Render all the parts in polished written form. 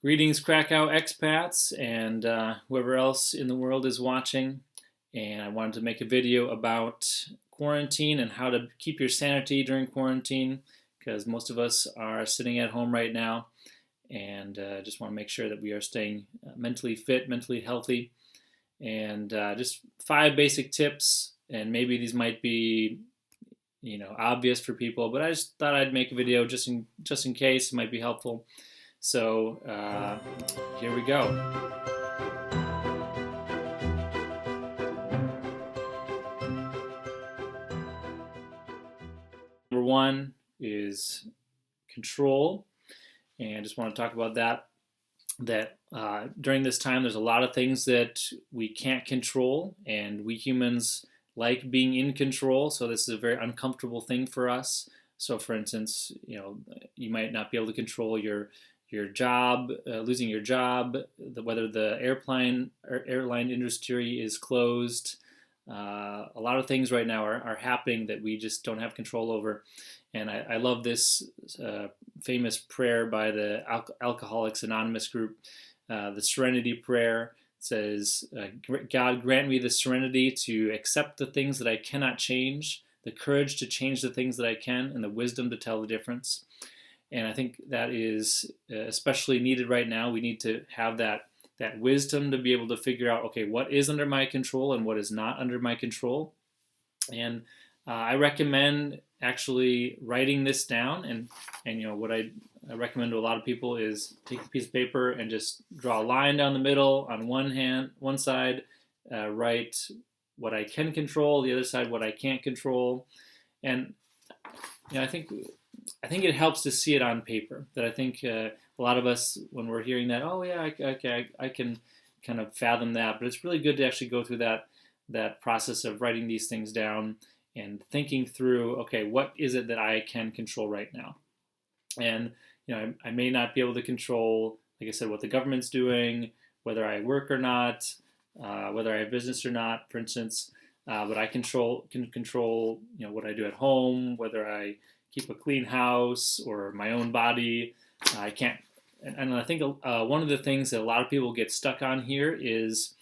Greetings, Krakow expats, and whoever else in the world is watching. And I wanted to make a video about quarantine and how to keep your sanity during quarantine, because most of us are sitting at home right now, and just want to make sure that we are staying mentally fit, mentally healthy, and just 5 basic tips. And maybe these might be, obvious for people, but I just thought I'd make a video just in case it might be helpful. So here we go. Number one is control, and I just want to talk about that. During this time, there's a lot of things that we can't control, and we humans like being in control. So this is a very uncomfortable thing for us. So, for instance, you might not be able to control your job, losing your job, whether the airline industry is closed. A lot of things right now are happening that we just don't have control over. And I love this famous prayer by the Alcoholics Anonymous group, the Serenity Prayer. It says, God, grant me the serenity to accept the things that I cannot change, the courage to change the things that I can, and the wisdom to tell the difference. And I think that is especially needed right now. We need to have that wisdom to be able to figure out, okay, what is under my control and what is not under my control. And I recommend actually writing this down. And what I recommend to a lot of people is take a piece of paper and just draw a line down the middle. On one side, write what I can control, the other side what I can't control. And I think it helps to see it on paper. That I think a lot of us, when we're hearing that, oh yeah, I can kind of fathom that. But it's really good to actually go through that process of writing these things down and thinking through, okay, what is it that I can control right now? And I may not be able to control, like I said, what the government's doing, whether I work or not, whether I have business or not, for instance. But I can control what I do at home, whether I keep a clean house or my own body. I can't, and I think one of the things that a lot of people get stuck on here is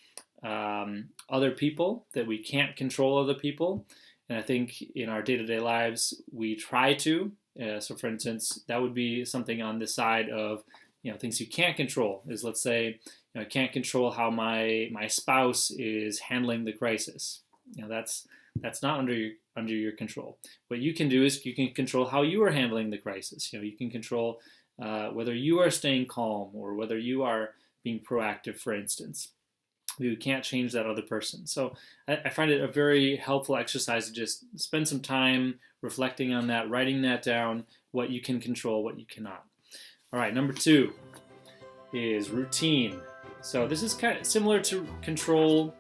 other people, that we can't control other people. And I think in our day-to-day lives, we try to. So for instance, that would be something on the side of, things you can't control is, let's say, I can't control how my spouse is handling the crisis. That's not under your control. What you can do is you can control how you are handling the crisis. You can control whether you are staying calm or whether you are being proactive, for instance. You can't change that other person. So I find it a very helpful exercise to just spend some time reflecting on that, writing that down, what you can control, what you cannot. All right, number 2 is routine. So this is kind of similar to control,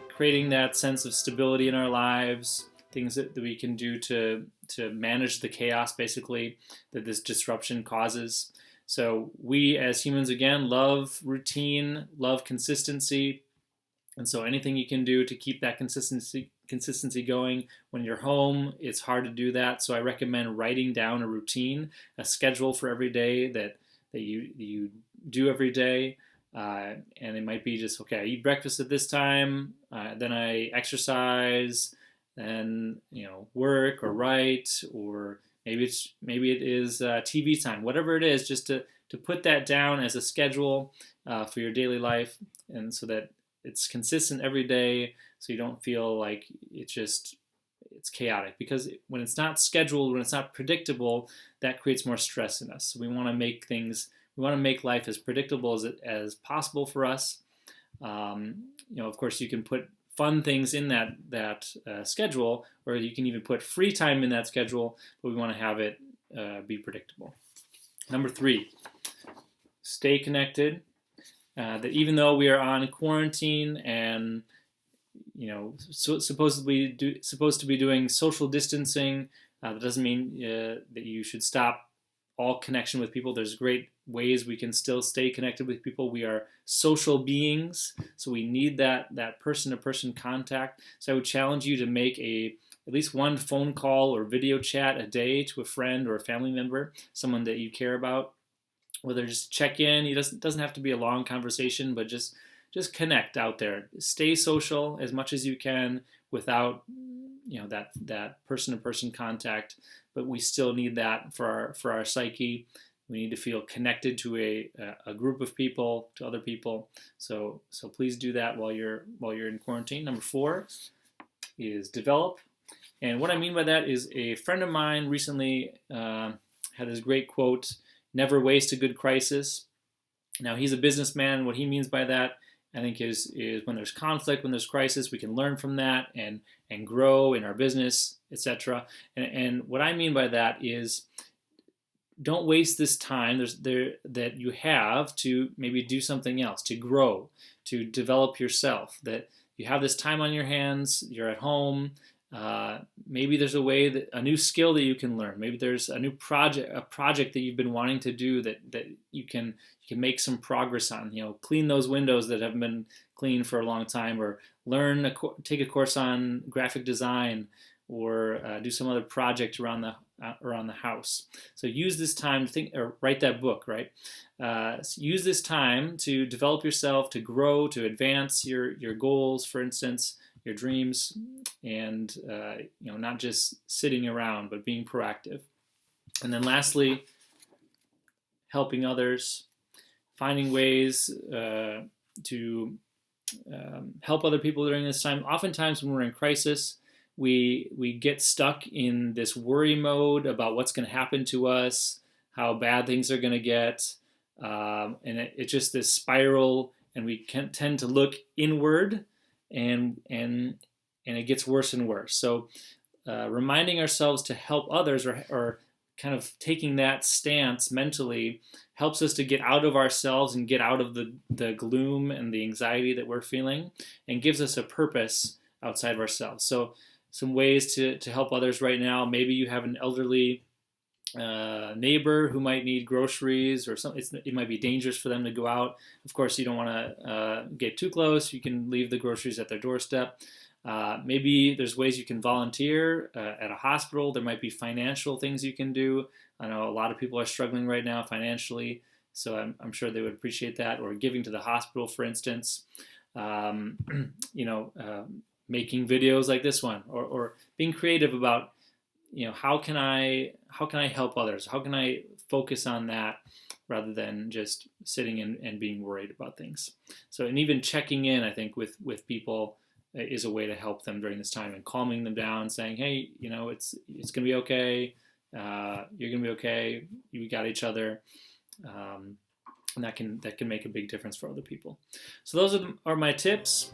creating that sense of stability in our lives, things that we can do to manage the chaos, basically, that this disruption causes. So we as humans, again, love routine, love consistency. And so anything you can do to keep that consistency going. When you're home, it's hard to do that. So I recommend writing down a routine, a schedule for every day that you do every day. And it might be just, okay, I eat breakfast at this time, then I exercise, then work or write, or maybe it is TV time, whatever it is, just to put that down as a schedule for your daily life, and so that it's consistent every day, so you don't feel like it's chaotic. Because when it's not scheduled, when it's not predictable, that creates more stress in us. So we want to make life as predictable as possible for us. Of course, you can put fun things in that schedule, or you can even put free time in that schedule, but we want to have it be predictable. Number 3, stay connected. That even though we are on quarantine and supposed to be doing social distancing, that doesn't mean that you should stop all connection with people. There's great ways we can still stay connected with people. We are social beings, so we need that person-to-person contact. So I would challenge you to make at least one phone call or video chat a day to a friend or a family member, someone that you care about. whether just check in. It doesn't have to be a long conversation, but just connect out there. Stay social as much as you can without that person-to-person contact. But we still need that for our psyche. We need to feel connected to a group of people, to other people. So please do that while you're in quarantine. Number 4 is develop. And what I mean by that is a friend of mine recently had this great quote: "Never waste a good crisis." Now, he's a businessman. What he means by that, I think, is when there's conflict, when there's crisis, we can learn from that and grow in our business, etc. And what I mean by that is, don't waste this time that you have to maybe do something else, to grow, to develop yourself. That you have this time on your hands, you're at home. Maybe there's a new skill that you can learn. Maybe there's a project that you've been wanting to do that you can make some progress on. Clean those windows that haven't been cleaned for a long time, or take a course on graphic design, or do some other project around the house. So use this time to think, or write that book, right? Use this time to develop yourself, to grow, to advance your goals, for instance, your dreams, and not just sitting around, but being proactive. And then lastly, helping others, finding ways to help other people during this time. Oftentimes when we're in crisis, we get stuck in this worry mode about what's going to happen to us, how bad things are going to get, and it's just this spiral, and we can tend to look inward, and it gets worse and worse. So reminding ourselves to help others, or kind of taking that stance mentally, helps us to get out of ourselves and get out of the gloom and the anxiety that we're feeling, and gives us a purpose outside of ourselves. So some ways to help others right now: maybe you have an elderly neighbor who might need groceries, or something. It might be dangerous for them to go out. Of course, you don't want to get too close. You can leave the groceries at their doorstep. Maybe there's ways you can volunteer at a hospital. There might be financial things you can do. I know a lot of people are struggling right now financially, so I'm sure they would appreciate that. Or giving to the hospital, for instance. Making videos like this one, or being creative about, how can I help others? How can I focus on that rather than just sitting and being worried about things? So, and even checking in, I think, with people is a way to help them during this time, and calming them down, saying, hey, it's going to be okay. You're going to be okay. We got each other. And that can make a big difference for other people. So those are my tips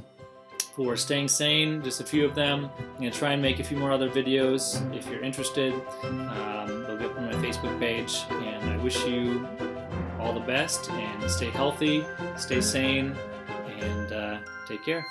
for staying sane, just a few of them. I'm going to try and make a few more other videos if you're interested. They'll be up on my Facebook page, and I wish you all the best, and stay healthy, stay sane, and take care.